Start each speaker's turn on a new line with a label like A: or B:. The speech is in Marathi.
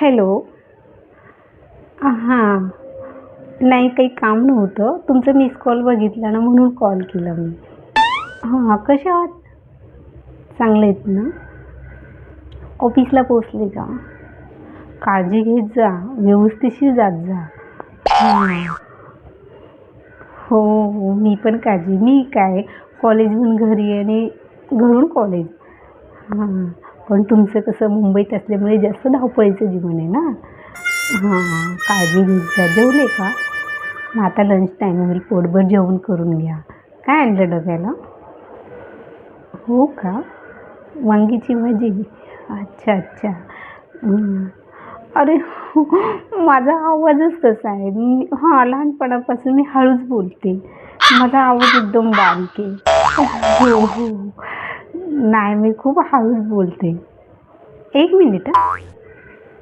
A: हॅलो. हां. नाही, काही काम नव्हतं. तुमचं मिस कॉल बघितला ना म्हणून कॉल केला मी. हां, कसे आहात? चांगले आहेत ना? ऑफिसला पोहोचले का? काळजी घेत जा, व्यवस्थिशीर जात जा. हां. हो, हो. मी पण काळजी. मी काय कॉलेजहून घरी आणि घरून कॉलेज. हां. पण तुमचं कसं मुंबईत असल्यामुळे जास्त धावपळीचं जीवन आहे ना? हां, काळजी घेत जा. जेवले का? मग आता लंच टाईम होईल. पोटभर जेवण करून घ्या. काय आणलं डब्याला? हो का? वांगीची भाजी? अच्छा, अच्छा. हं. अरे माझा आवाजच तसा आहे. लहानपणापासून मी हळूच बोलते. माझा आवाज एकदम बारीक आहे. हो, हो. नाही, मी खूप हळूच बोलते. 1 मिनिट हां.